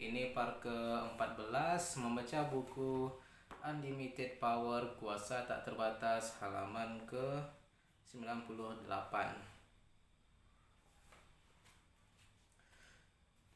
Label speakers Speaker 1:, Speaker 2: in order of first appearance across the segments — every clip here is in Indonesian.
Speaker 1: Ini part ke-14, membaca buku Unlimited Power, Kuasa Tak Terbatas, halaman ke-98.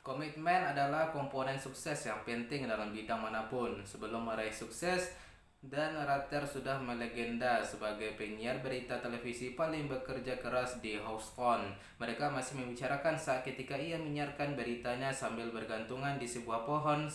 Speaker 1: Komitmen adalah komponen sukses yang penting dalam bidang manapun. Sebelum meraih sukses, Dan Rather sudah melegenda sebagai penyiar berita televisi paling bekerja keras di Houston. Mereka masih membicarakan saat ketika ia menyiarkan beritanya sambil bergantungan di sebuah pohon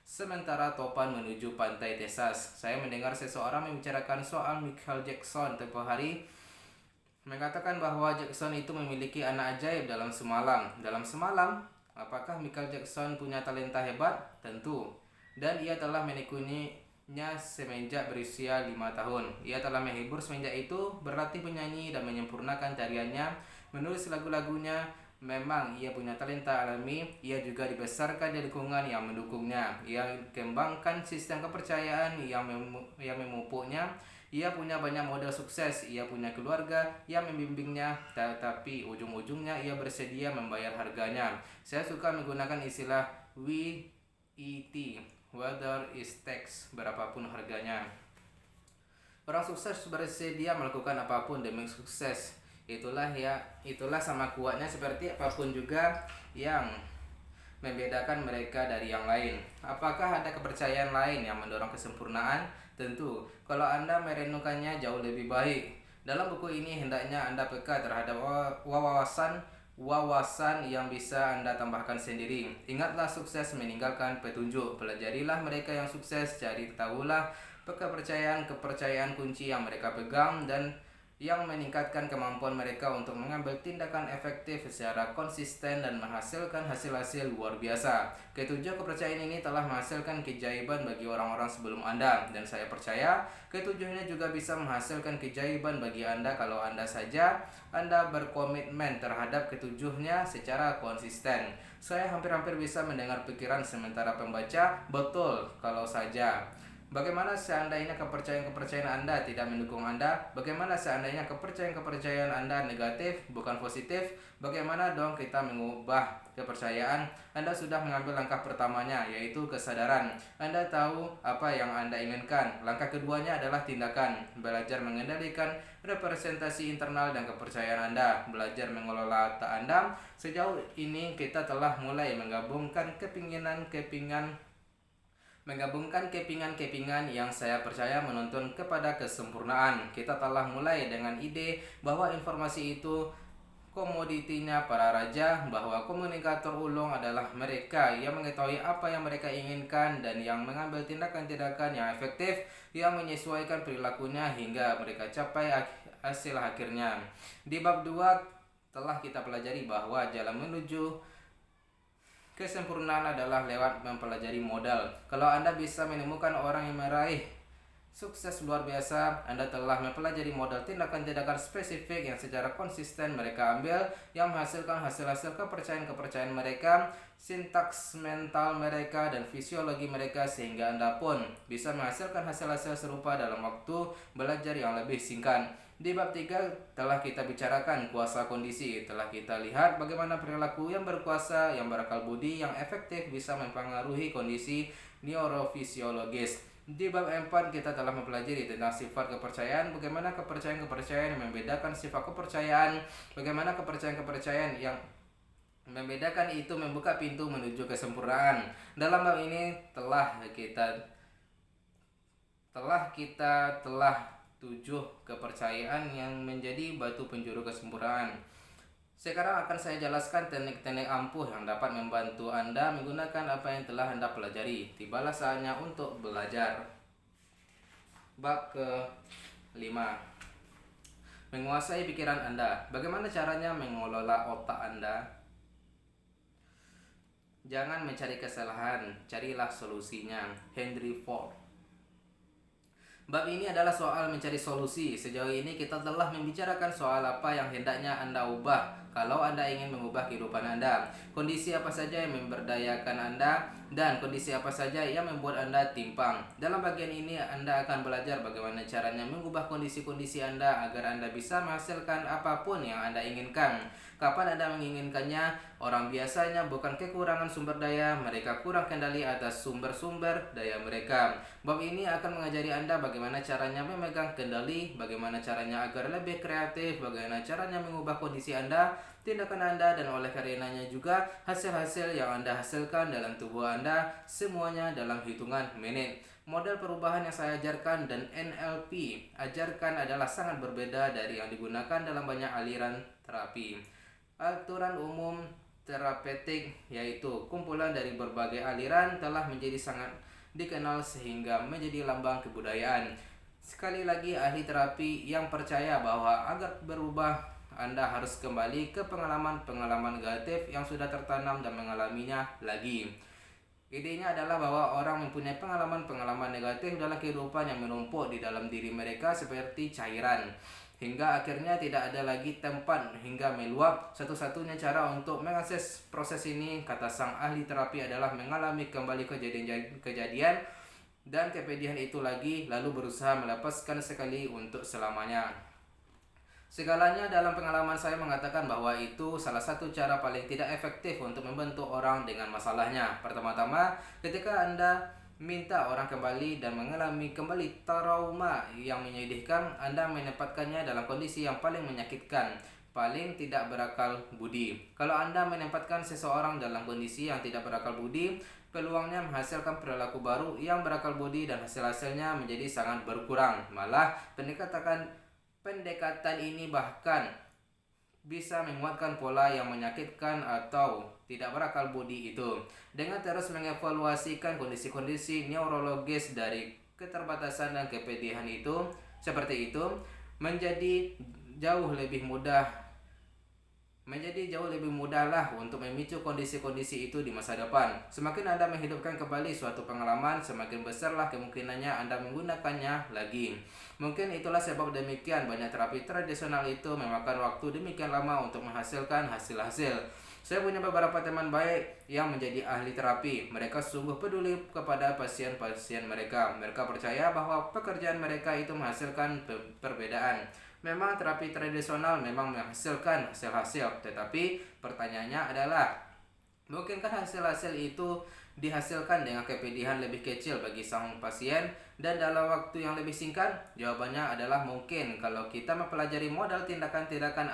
Speaker 1: sementara topan menuju pantai Texas. Saya mendengar seseorang membicarakan soal Michael Jackson tempoh hari, mengatakan bahwa Jackson itu memiliki anak ajaib dalam semalam. Dalam semalam, apakah Michael Jackson punya talenta hebat? Tentu. Dan ia telah menekuninya semenjak berusia 5 tahun. Ia telah menghibur semenjak itu, berlatih menyanyi dan menyempurnakan tariannya, menulis lagu-lagunya. Memang ia punya talenta alami. Ia juga dibesarkan di lingkungan yang mendukungnya. Ia kembangkan sistem kepercayaan yang memupuknya. Ia punya banyak model sukses. Ia punya keluarga yang membimbingnya, tetapi ujung-ujungnya ia bersedia membayar harganya. Saya suka menggunakan istilah WET, whether it takes, berapapun harganya. Orang sukses bersedia melakukan apapun demi sukses. Itulah sama kuatnya seperti apapun juga yang membedakan mereka dari yang lain. Apakah ada kepercayaan lain yang mendorong kesempurnaan? Tentu, kalau Anda merenungkannya jauh lebih baik. Dalam buku ini hendaknya Anda peka terhadap wawasan yang bisa Anda tambahkan sendiri. Ingatlah, sukses meninggalkan petunjuk. Pelajarilah mereka yang sukses, cari tahulah kepercayaan kunci yang mereka pegang dan yang meningkatkan kemampuan mereka untuk mengambil tindakan efektif secara konsisten dan menghasilkan hasil-hasil luar biasa. Ketujuh kepercayaan ini telah menghasilkan keajaiban bagi orang-orang sebelum Anda, dan saya percaya ketujuhnya juga bisa menghasilkan keajaiban bagi Anda kalau Anda berkomitmen terhadap ketujuhnya secara konsisten. Saya hampir-hampir bisa mendengar pikiran sementara pembaca, betul kalau saja. Bagaimana seandainya kepercayaan-kepercayaan Anda tidak mendukung Anda? Bagaimana seandainya kepercayaan-kepercayaan Anda negatif, bukan positif? Bagaimana dong kita mengubah kepercayaan? Anda sudah mengambil langkah pertamanya, yaitu kesadaran. Anda tahu apa yang Anda inginkan. Langkah keduanya adalah tindakan. Belajar mengendalikan representasi internal dan kepercayaan Anda. Belajar mengelola otak Anda. Sejauh ini kita telah mulai menggabungkan kepingan-kepingan yang saya percaya menuntun kepada kesempurnaan. Kita telah mulai dengan ide bahwa informasi itu komoditinya para raja, bahwa komunikator ulung adalah mereka yang mengetahui apa yang mereka inginkan dan yang mengambil tindakan-tindakan yang efektif yang menyesuaikan perilakunya hingga mereka capai hasil akhirnya. Di bab 2 telah kita pelajari bahwa jalan menuju kesempurnaan adalah lewat mempelajari modal. Kalau Anda bisa menemukan orang yang meraih sukses luar biasa, Anda telah mempelajari modal tindakan-tindakan spesifik yang secara konsisten mereka ambil, yang menghasilkan hasil-hasil kepercayaan mereka, sintaks mental mereka, dan fisiologi mereka, sehingga Anda pun bisa menghasilkan hasil-hasil serupa dalam waktu belajar yang lebih singkat. Di bab 3 telah kita bicarakan kuasa kondisi. Telah kita lihat bagaimana perilaku yang berkuasa, yang berakal budi, yang efektif bisa mempengaruhi kondisi neurofisiologis. Di bab 4 kita telah mempelajari tentang sifat kepercayaan, bagaimana kepercayaan-kepercayaan yang membedakan sifat kepercayaan, bagaimana kepercayaan-kepercayaan yang membedakan itu membuka pintu menuju kesempurnaan. Dalam bab ini telah kita 7 kepercayaan yang menjadi batu penjuru kesempurnaan. Sekarang akan saya jelaskan teknik-teknik ampuh yang dapat membantu Anda menggunakan apa yang telah Anda pelajari. Tibalah saatnya untuk belajar. Bab ke-5. Menguasai pikiran Anda. Bagaimana caranya mengelola otak Anda? Jangan mencari kesalahan, carilah solusinya. Henry Ford. Bab ini adalah soal mencari solusi. Sejauh ini kita telah membicarakan soal apa yang hendaknya Anda ubah kalau Anda ingin mengubah kehidupan Anda. Kondisi apa saja yang memberdayakan Anda dan kondisi apa saja yang membuat Anda timpang. Dalam bagian ini Anda akan belajar bagaimana caranya mengubah kondisi-kondisi Anda agar Anda bisa menghasilkan apapun yang Anda inginkan. Kapan Anda menginginkannya? Orang biasanya bukan kekurangan sumber daya, mereka kurang kendali atas sumber-sumber daya mereka. Bab ini akan mengajari Anda bagaimana caranya memegang kendali, bagaimana caranya agar lebih kreatif, bagaimana caranya mengubah kondisi Anda, tindakan Anda, dan oleh karenanya juga hasil-hasil yang Anda hasilkan dalam tubuh Anda, semuanya dalam hitungan menit. Model perubahan yang saya ajarkan dan NLP ajarkan adalah sangat berbeda dari yang digunakan dalam banyak aliran terapi. Aturan umum terapeutik, yaitu kumpulan dari berbagai aliran, telah menjadi sangat dikenal sehingga menjadi lambang kebudayaan. Sekali lagi, ahli terapi yang percaya bahwa agar berubah Anda harus kembali ke pengalaman-pengalaman negatif yang sudah tertanam dan mengalaminya lagi. Idenya adalah bahwa orang mempunyai pengalaman-pengalaman negatif dalam kehidupan yang menumpuk di dalam diri mereka seperti cairan, hingga akhirnya tidak ada lagi tempat hingga meluap. Satu-satunya cara untuk mengakses proses ini, kata sang ahli terapi, adalah mengalami kembali kejadian dan kepedihan itu lagi, lalu berusaha melepaskan sekali untuk selamanya. Segalanya dalam pengalaman saya mengatakan bahwa itu salah satu cara paling tidak efektif untuk membentuk orang dengan masalahnya. Pertama-tama, ketika Anda minta orang kembali dan mengalami kembali trauma yang menyedihkan, Anda menempatkannya dalam kondisi yang paling menyakitkan, paling tidak berakal budi. Kalau Anda menempatkan seseorang dalam kondisi yang tidak berakal budi, peluangnya menghasilkan perilaku baru yang berakal budi dan hasil-hasilnya menjadi sangat berkurang. Malah, pendekatan ini bahkan bisa menguatkan pola yang menyakitkan atau tidak berakal budi itu. Dengan terus mengevaluasikan kondisi-kondisi neurologis dari keterbatasan dan kepedihan itu, seperti itu, menjadi jauh lebih mudahlah untuk memicu kondisi-kondisi itu di masa depan. Semakin Anda menghidupkan kembali suatu pengalaman, semakin besarlah kemungkinannya Anda menggunakannya lagi. Mungkin itulah sebab demikian banyak terapi tradisional itu memakan waktu demikian lama untuk menghasilkan hasil-hasil. Saya punya beberapa teman baik yang menjadi ahli terapi. Mereka sungguh peduli kepada pasien-pasien mereka. Mereka percaya bahwa pekerjaan mereka itu menghasilkan perbedaan. Memang terapi tradisional memang menghasilkan hasil-hasil, tetapi pertanyaannya adalah, mungkinkah hasil-hasil itu dihasilkan dengan kepedihan lebih kecil bagi sang pasien dan dalam waktu yang lebih singkat? Jawabannya adalah mungkin kalau kita mempelajari modal tindakan-tindakan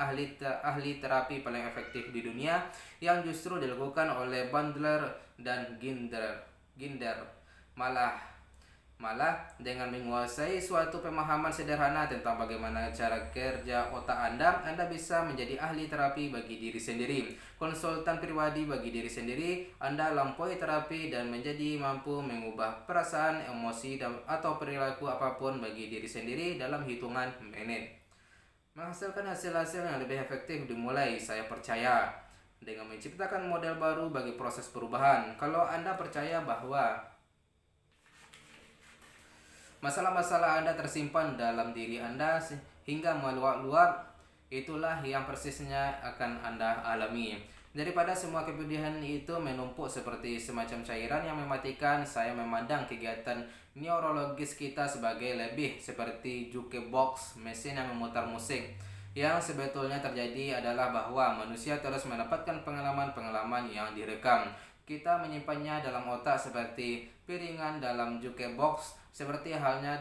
Speaker 1: ahli terapi paling efektif di dunia yang justru dilakukan oleh Bandler dan Ginder. Malah dengan menguasai suatu pemahaman sederhana tentang bagaimana cara kerja otak Anda bisa menjadi ahli terapi bagi diri sendiri, konsultan pribadi bagi diri sendiri. Anda lampaui terapi dan menjadi mampu mengubah perasaan, emosi, atau perilaku apapun bagi diri sendiri dalam hitungan menit. Menghasilkan hasil-hasil yang lebih efektif dimulai, saya percaya, dengan menciptakan model baru bagi proses perubahan. Kalau Anda percaya bahwa masalah-masalah Anda tersimpan dalam diri Anda hingga meluap-luap, itulah yang persisnya akan Anda alami. Daripada semua kepedihan itu menumpuk seperti semacam cairan yang mematikan, saya memandang kegiatan neurologis kita sebagai lebih seperti jukebox, mesin yang memutar musik. Yang sebetulnya terjadi adalah bahwa manusia terus mendapatkan pengalaman-pengalaman yang direkam. Kita menyimpannya dalam otak seperti piringan dalam jukebox. Seperti halnya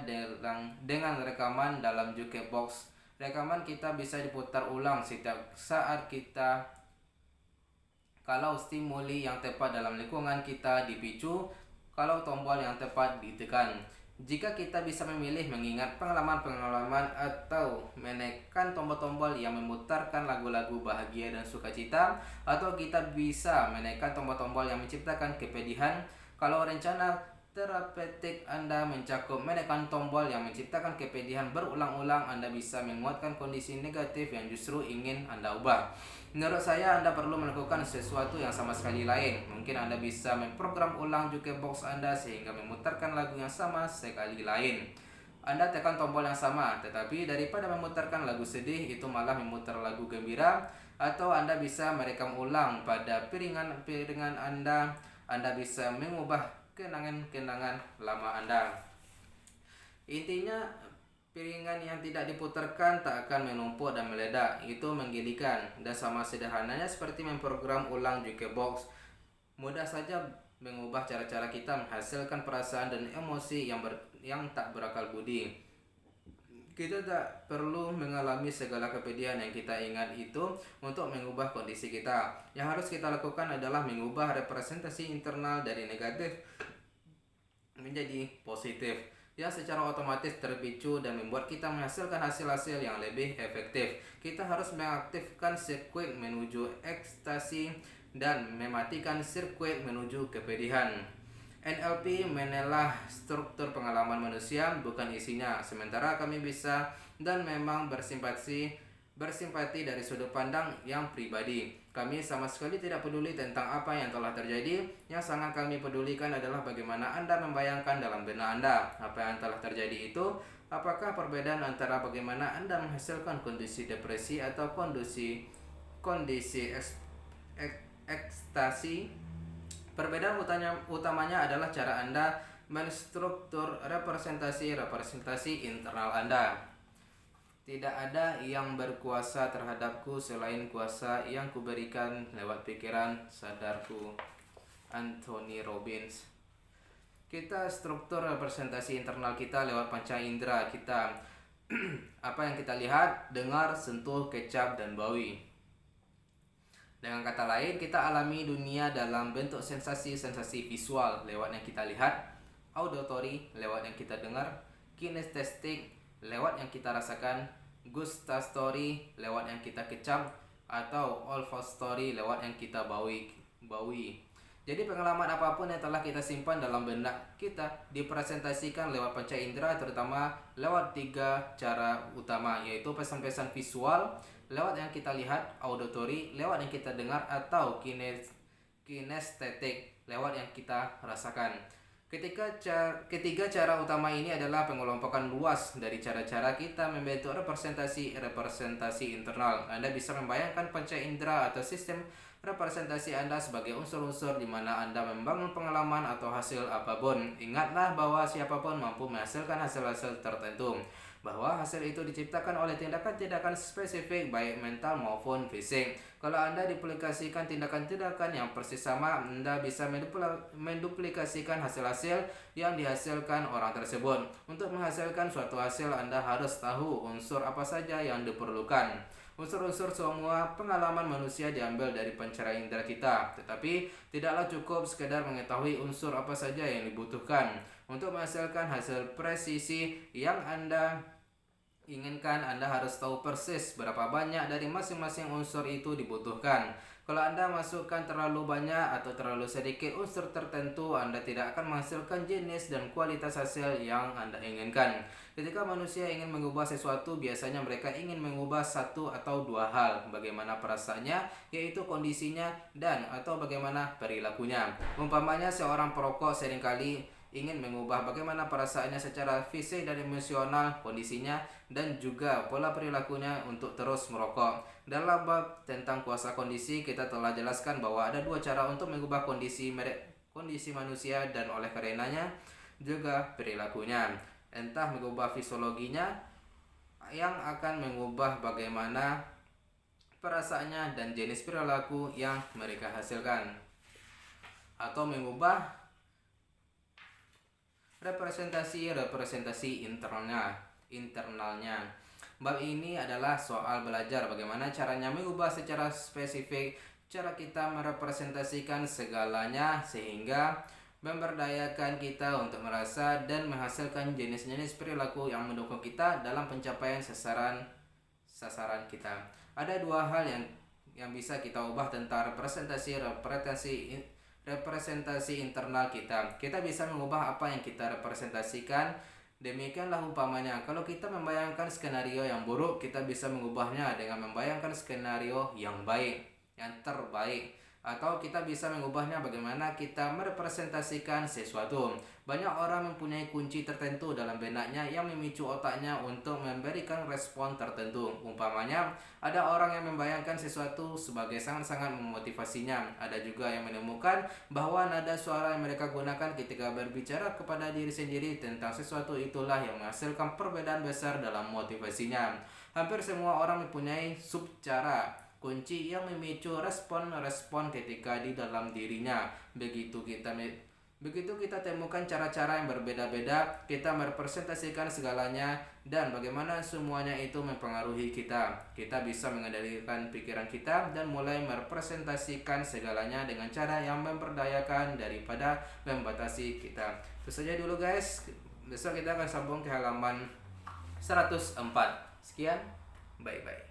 Speaker 1: dengan rekaman dalam jukebox. Rekaman kita bisa diputar ulang setiap saat kalau stimuli yang tepat dalam lingkungan kita dipicu, kalau tombol yang tepat ditekan. Jika kita bisa memilih mengingat pengalaman-pengalaman atau menekan tombol-tombol yang memutarkan lagu-lagu bahagia dan sukacita, atau kita bisa menekan tombol-tombol yang menciptakan kepedihan, kalau rencana terapeutik Anda mencakup menekan tombol yang menciptakan kepedihan berulang-ulang, Anda bisa menguatkan kondisi negatif yang justru ingin Anda ubah. Menurut saya, Anda perlu melakukan sesuatu yang sama sekali lain. Mungkin Anda bisa memprogram ulang jukebox Anda sehingga memutarkan lagu yang sama sekali lain. Anda tekan tombol yang sama, tetapi daripada memutarkan lagu sedih, itu malah memutar lagu gembira. Atau Anda bisa merekam ulang pada piringan Anda. Anda bisa mengubah kenangan-kenangan lama Anda. Intinya, Piringan yang tidak diputarkan tak akan menumpuk dan meledak. Itu menggelikan dan sama sederhananya seperti memprogram ulang jukebox. Mudah saja mengubah cara-cara kita menghasilkan perasaan dan emosi yang tak berakal budi. Kita tak perlu mengalami segala kepedihan yang kita ingat itu untuk mengubah kondisi kita. Yang harus kita lakukan adalah mengubah representasi internal dari negatif menjadi positif, yang secara otomatis terpicu dan membuat kita menghasilkan hasil-hasil yang lebih efektif. Kita harus mengaktifkan sirkuit menuju ekstasi dan mematikan sirkuit menuju kepedihan. NLP menelah struktur pengalaman manusia, bukan isinya. Sementara kami bisa dan memang bersimpati dari sudut pandang yang pribadi. Kami sama sekali tidak peduli tentang apa yang telah terjadi. Yang sangat kami pedulikan adalah bagaimana Anda membayangkan dalam benak Anda apa yang telah terjadi itu. Apakah perbedaan antara bagaimana Anda menghasilkan kondisi depresi atau kondisi ekstasi? Perbedaan utamanya adalah cara Anda menstruktur representasi internal Anda. Tidak ada yang berkuasa terhadapku selain kuasa yang kuberikan lewat pikiran sadarku. Anthony Robbins. Kita struktur representasi internal kita lewat panca indera kita. Apa yang kita lihat, dengar, sentuh, kecap, dan bawi. Dengan kata lain, kita alami dunia dalam bentuk sensasi-sensasi visual lewat yang kita lihat, auditory lewat yang kita dengar, kinestetik lewat yang kita rasakan, gustatory lewat yang kita kecap, atau olfactory lewat yang kita bawi. Jadi pengalaman apapun yang telah kita simpan dalam benak kita dipresentasikan lewat panca indera, terutama lewat 3 cara utama, yaitu pesan-pesan visual lewat yang kita lihat, auditory lewat yang kita dengar, atau kinestetik lewat yang kita rasakan. Ketiga cara utama ini adalah pengelompokan luas dari cara-cara kita membentuk representasi internal. Anda bisa membayangkan panca indera atau sistem representasi Anda sebagai unsur-unsur di mana Anda membangun pengalaman atau hasil apapun. Ingatlah bahwa siapapun mampu menghasilkan hasil-hasil tertentu, bahwa hasil itu diciptakan oleh tindakan-tindakan spesifik baik mental maupun fisik. Kalau Anda duplikasikan tindakan-tindakan yang persis sama, Anda bisa menduplikasikan hasil-hasil yang dihasilkan orang tersebut. Untuk menghasilkan suatu hasil, Anda harus tahu unsur apa saja yang diperlukan. Unsur-unsur semua pengalaman manusia diambil dari pancara indera kita, tetapi tidaklah cukup sekedar mengetahui unsur apa saja yang dibutuhkan. Untuk menghasilkan hasil presisi yang Anda inginkan, Anda harus tahu persis berapa banyak dari masing-masing unsur itu dibutuhkan. Kalau Anda masukkan terlalu banyak atau terlalu sedikit unsur tertentu, Anda tidak akan menghasilkan jenis dan kualitas hasil yang Anda inginkan. Ketika manusia ingin mengubah sesuatu, biasanya mereka ingin mengubah 1 atau 2 hal. Bagaimana perasaannya, yaitu kondisinya, dan atau bagaimana perilakunya. Umpamanya seorang perokok seringkali ingin mengubah bagaimana perasaannya secara fisik dan emosional, kondisinya, dan juga pola perilakunya untuk terus merokok. Dalam bab tentang kuasa kondisi, kita telah jelaskan bahwa ada 2 cara untuk mengubah kondisi manusia, dan oleh karenanya juga perilakunya. Entah mengubah fisiologinya yang akan mengubah bagaimana perasaannya dan jenis perilaku yang mereka hasilkan, atau mengubah representasi internalnya. Bab ini adalah soal belajar bagaimana caranya mengubah secara spesifik cara kita merepresentasikan segalanya sehingga memberdayakan kita untuk merasa dan menghasilkan jenis-jenis perilaku yang mendukung kita dalam pencapaian sasaran kita. Ada 2 hal yang bisa kita ubah tentang representasi internal kita. Kita bisa mengubah apa yang kita representasikan. Demikianlah umpamanya, kalau kita membayangkan skenario yang buruk, kita bisa mengubahnya dengan membayangkan skenario yang baik, yang terbaik. Atau kita bisa mengubahnya bagaimana kita merepresentasikan sesuatu. Banyak orang mempunyai kunci tertentu dalam benaknya yang memicu otaknya untuk memberikan respon tertentu. Umpamanya, ada orang yang membayangkan sesuatu sebagai sangat-sangat memotivasinya. Ada juga yang menemukan bahwa nada suara yang mereka gunakan ketika berbicara kepada diri sendiri tentang sesuatu itulah yang menghasilkan perbedaan besar dalam motivasinya. Hampir semua orang mempunyai subcara kunci yang memicu respon-respon ketika di dalam dirinya. Begitu kita temukan cara-cara yang berbeda-beda, kita merepresentasikan segalanya dan bagaimana semuanya itu mempengaruhi kita. Kita bisa mengendalikan pikiran kita dan mulai merepresentasikan segalanya dengan cara yang memperdayakan daripada membatasi kita. Itu saja dulu guys. Besok kita akan sambung ke halaman 104. Sekian, bye-bye.